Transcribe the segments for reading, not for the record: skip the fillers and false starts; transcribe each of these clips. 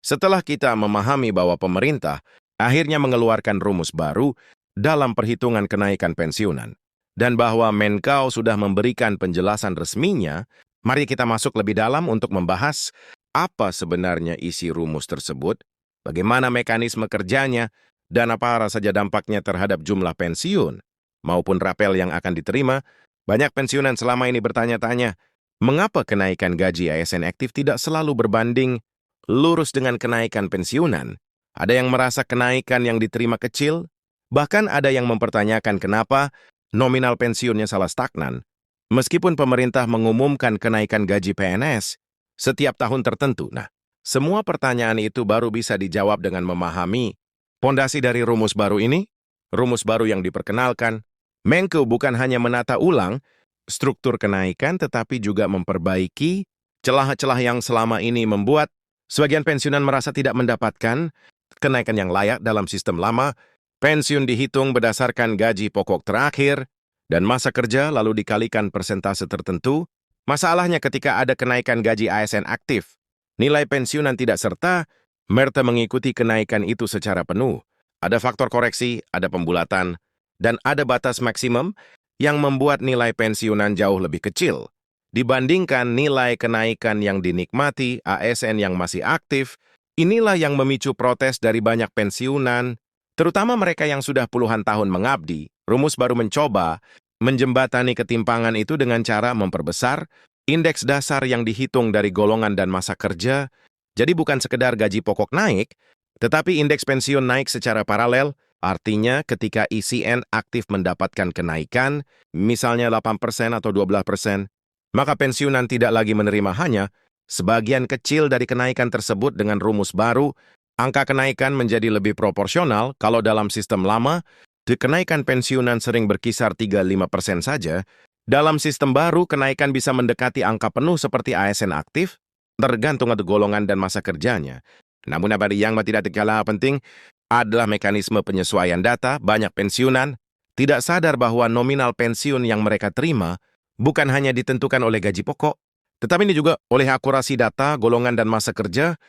Setelah kita memahami bahwa pemerintah akhirnya mengeluarkan rumus baru dalam perhitungan kenaikan pensiunan, dan bahwa Menkau sudah memberikan penjelasan resminya, mari kita masuk lebih dalam untuk membahas apa sebenarnya isi rumus tersebut, bagaimana mekanisme kerjanya, dan apa saja dampaknya terhadap jumlah pensiun maupun rapel yang akan diterima. Banyak pensiunan selama ini bertanya-tanya, mengapa kenaikan gaji ASN aktif tidak selalu berbanding lurus dengan kenaikan pensiunan? Ada yang merasa kenaikan yang diterima kecil, bahkan ada yang mempertanyakan kenapa nominal pensiunnya salah stagnan. Meskipun pemerintah mengumumkan kenaikan gaji PNS setiap tahun tertentu. Nah, semua pertanyaan itu baru bisa dijawab dengan memahami pondasi dari rumus baru ini. Rumus baru yang diperkenalkan, Menkeu bukan hanya menata ulang struktur kenaikan, tetapi juga memperbaiki celah-celah yang selama ini membuat sebagian pensiunan merasa tidak mendapatkan kenaikan yang layak dalam sistem lama. Pensiun dihitung berdasarkan gaji pokok terakhir dan masa kerja lalu dikalikan persentase tertentu. Masalahnya ketika ada kenaikan gaji ASN aktif, nilai pensiunan tidak serta-merta mengikuti kenaikan itu secara penuh. Ada faktor koreksi, ada pembulatan, dan ada batas maksimum yang membuat nilai pensiunan jauh lebih kecil dibandingkan nilai kenaikan yang dinikmati ASN yang masih aktif. Inilah yang memicu protes dari banyak pensiunan, terutama mereka yang sudah puluhan tahun mengabdi. Rumus baru mencoba menjembatani ketimpangan itu dengan cara memperbesar indeks dasar yang dihitung dari golongan dan masa kerja. Jadi bukan sekedar gaji pokok naik, tetapi indeks pensiun naik secara paralel. Artinya ketika ICN aktif mendapatkan kenaikan, misalnya 8% atau 12%, maka pensiunan tidak lagi menerima hanya sebagian kecil dari kenaikan tersebut. Dengan rumus baru, angka kenaikan menjadi lebih proporsional. Kalau dalam sistem lama, kenaikan pensiunan sering berkisar 3-5% saja. Dalam sistem baru, kenaikan bisa mendekati angka penuh seperti ASN aktif, tergantung ada golongan dan masa kerjanya. Namun yang tidak kalah penting adalah mekanisme penyesuaian data. Banyak pensiunan tidak sadar bahwa nominal pensiun yang mereka terima bukan hanya ditentukan oleh gaji pokok, tetapi ini juga oleh akurasi data, golongan, dan masa kerja.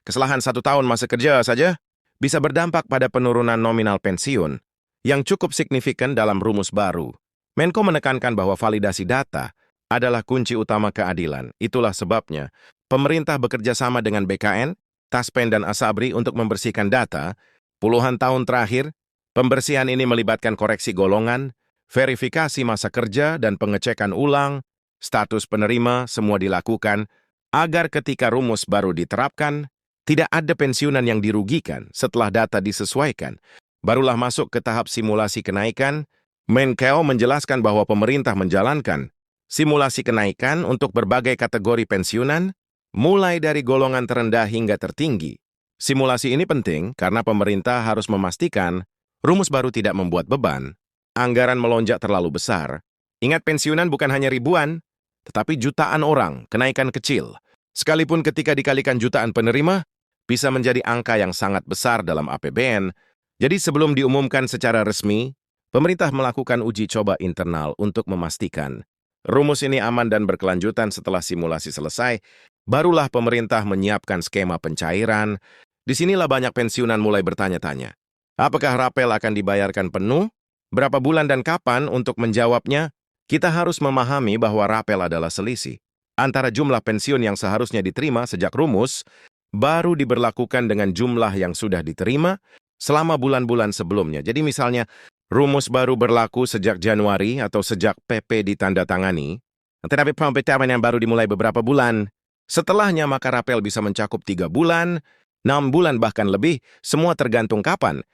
Kesalahan 1 tahun masa kerja saja bisa berdampak pada penurunan nominal pensiun yang cukup signifikan dalam rumus baru. Menko menekankan bahwa validasi data adalah kunci utama keadilan. Itulah sebabnya pemerintah bekerja sama dengan BKN, Taspen, dan Asabri untuk membersihkan data. Puluhan tahun terakhir, pembersihan ini melibatkan koreksi golongan, verifikasi masa kerja, dan pengecekan ulang status penerima. Semua dilakukan agar ketika rumus baru diterapkan, tidak ada pensiunan yang dirugikan. Setelah data disesuaikan, barulah masuk ke tahap simulasi kenaikan. Menkeu menjelaskan bahwa pemerintah menjalankan simulasi kenaikan untuk berbagai kategori pensiunan, mulai dari golongan terendah hingga tertinggi. Simulasi ini penting karena pemerintah harus memastikan rumus baru tidak membuat beban anggaran melonjak terlalu besar. Ingat, pensiunan bukan hanya ribuan, tetapi jutaan orang. Kenaikan kecil, sekalipun ketika dikalikan jutaan penerima, bisa menjadi angka yang sangat besar dalam APBN. Jadi sebelum diumumkan secara resmi, pemerintah melakukan uji coba internal untuk memastikan rumus ini aman dan berkelanjutan. Setelah simulasi selesai, barulah pemerintah menyiapkan skema pencairan. Disinilah banyak pensiunan mulai bertanya-tanya, apakah rapel akan dibayarkan penuh? Berapa bulan dan kapan? Untuk menjawabnya, kita harus memahami bahwa rapel adalah selisih antara jumlah pensiun yang seharusnya diterima sejak rumus baru diberlakukan dengan jumlah yang sudah diterima selama bulan-bulan sebelumnya. Jadi misalnya, rumus baru berlaku sejak Januari atau sejak PP ditandatangani, tetapi pemberitahuan yang baru dimulai beberapa bulan setelahnya, maka rapel bisa mencakup 3 bulan, 6 bulan, bahkan lebih. Semua tergantung kapan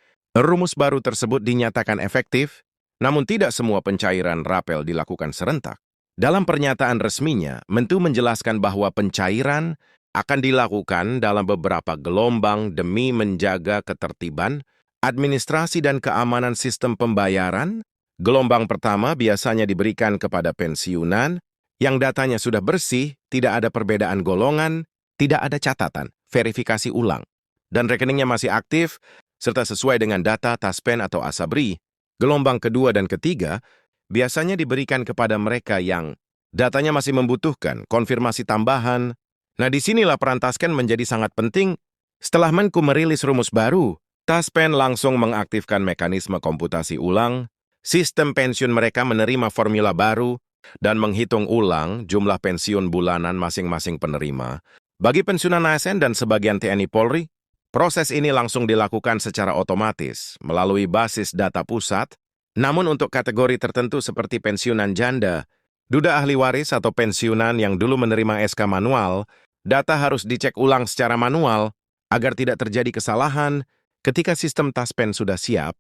rumus baru tersebut dinyatakan efektif. Namun tidak semua pencairan rapel dilakukan serentak. Dalam pernyataan resminya, Mentu menjelaskan bahwa pencairan akan dilakukan dalam beberapa gelombang demi menjaga ketertiban, administrasi, dan keamanan sistem pembayaran. Gelombang pertama biasanya diberikan kepada pensiunan yang datanya sudah bersih, tidak ada perbedaan golongan, tidak ada catatan, verifikasi ulang, dan rekeningnya masih aktif, serta sesuai dengan data Taspen atau Asabri. Gelombang kedua dan ketiga biasanya diberikan kepada mereka yang datanya masih membutuhkan konfirmasi tambahan. Nah, disinilah peran Taspen menjadi sangat penting. Setelah Menku merilis rumus baru, Taspen langsung mengaktifkan mekanisme komputasi ulang, sistem pensiun mereka menerima formula baru, dan menghitung ulang jumlah pensiun bulanan masing-masing penerima. Bagi pensiunan ASN dan sebagian TNI Polri, proses ini langsung dilakukan secara otomatis melalui basis data pusat, namun untuk kategori tertentu seperti pensiunan janda, duda ahli waris atau pensiunan yang dulu menerima SK manual, data harus dicek ulang secara manual agar tidak terjadi kesalahan. Ketika sistem Taspen sudah siap,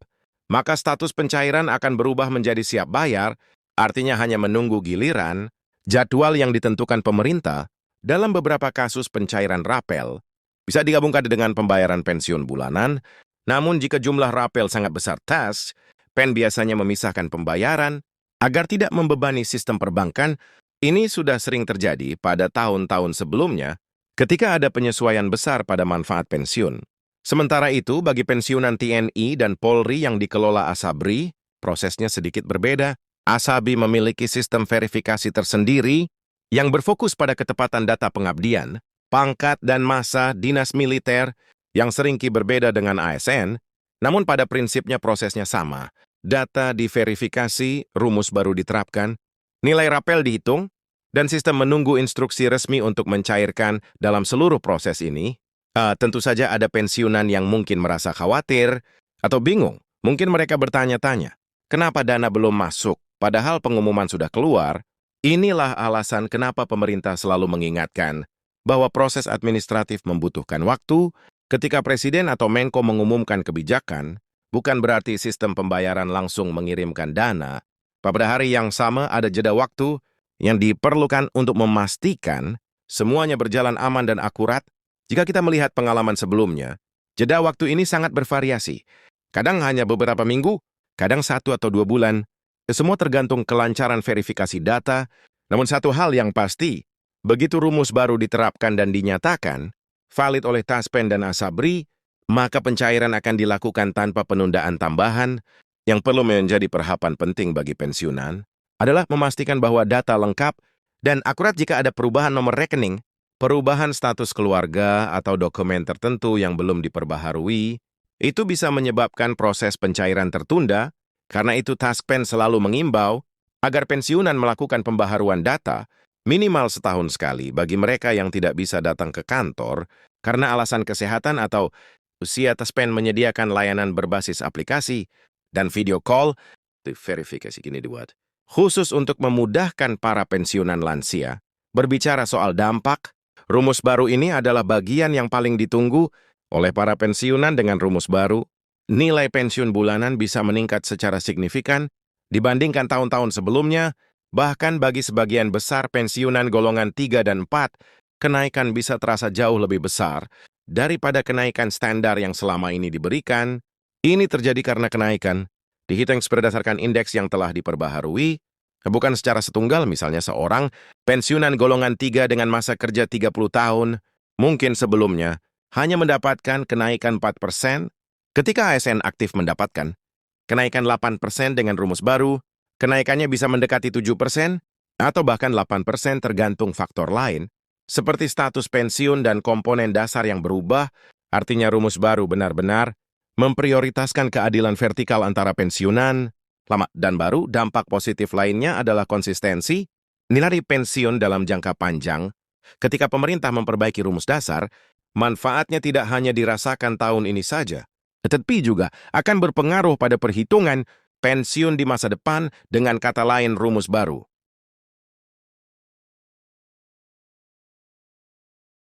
maka status pencairan akan berubah menjadi siap bayar, artinya hanya menunggu giliran, jadwal yang ditentukan pemerintah. Dalam beberapa kasus pencairan rapel, bisa digabungkan dengan pembayaran pensiun bulanan, namun jika jumlah rapel sangat besar Taspen biasanya memisahkan pembayaran agar tidak membebani sistem perbankan. Ini sudah sering terjadi pada tahun-tahun sebelumnya ketika ada penyesuaian besar pada manfaat pensiun. Sementara itu, bagi pensiunan TNI dan Polri yang dikelola Asabri, prosesnya sedikit berbeda. Asabri memiliki sistem verifikasi tersendiri yang berfokus pada ketepatan data pengabdian, pangkat dan masa dinas militer yang seringkali berbeda dengan ASN, namun pada prinsipnya prosesnya sama. Data diverifikasi, rumus baru diterapkan, nilai rapel dihitung, dan sistem menunggu instruksi resmi untuk mencairkan dalam seluruh proses ini. Tentu saja ada pensiunan yang mungkin merasa khawatir atau bingung. Mungkin mereka bertanya-tanya, kenapa dana belum masuk, padahal pengumuman sudah keluar? Inilah alasan kenapa pemerintah selalu mengingatkan bahwa proses administratif membutuhkan waktu. Ketika Presiden atau Menko mengumumkan kebijakan, bukan berarti sistem pembayaran langsung mengirimkan dana. Pada hari yang sama ada jeda waktu yang diperlukan untuk memastikan semuanya berjalan aman dan akurat. Jika kita melihat pengalaman sebelumnya, jeda waktu ini sangat bervariasi. Kadang hanya beberapa minggu, kadang 1 atau 2 bulan. Semua tergantung kelancaran verifikasi data. Namun satu hal yang pasti, begitu rumus baru diterapkan dan dinyatakan, valid oleh Taspen dan Asabri, maka pencairan akan dilakukan tanpa penundaan tambahan. Yang perlu menjadi perhatian penting bagi pensiunan adalah memastikan bahwa data lengkap dan akurat. Jika ada perubahan nomor rekening, perubahan status keluarga atau dokumen tertentu yang belum diperbaharui, itu bisa menyebabkan proses pencairan tertunda. Karena itu Taspen selalu mengimbau agar pensiunan melakukan pembaharuan data minimal setahun sekali bagi mereka yang tidak bisa datang ke kantor karena alasan kesehatan atau usia. Taspen menyediakan layanan berbasis aplikasi dan video call, verifikasi gini dibuat, khusus untuk memudahkan para pensiunan lansia. Berbicara soal dampak, rumus baru ini adalah bagian yang paling ditunggu oleh para pensiunan. Dengan rumus baru, nilai pensiun bulanan bisa meningkat secara signifikan dibandingkan tahun-tahun sebelumnya. Bahkan bagi sebagian besar pensiunan golongan 3 dan 4, kenaikan bisa terasa jauh lebih besar daripada kenaikan standar yang selama ini diberikan. Ini terjadi karena kenaikan dihitung berdasarkan indeks yang telah diperbaharui, bukan secara setunggal. Misalnya seorang pensiunan golongan 3 dengan masa kerja 30 tahun, mungkin sebelumnya hanya mendapatkan kenaikan 4%, ketika ASN aktif mendapatkan kenaikan 8% dengan rumus baru, kenaikannya bisa mendekati 7% atau bahkan 8% tergantung faktor lain, seperti status pensiun dan komponen dasar yang berubah. Artinya rumus baru benar-benar memprioritaskan keadilan vertikal antara pensiunan lama dan baru. Dampak positif lainnya adalah konsistensi nilai pensiun dalam jangka panjang. Ketika pemerintah memperbaiki rumus dasar, manfaatnya tidak hanya dirasakan tahun ini saja, tetapi juga akan berpengaruh pada perhitungan pensiun di masa depan. Dengan kata lain, rumus baru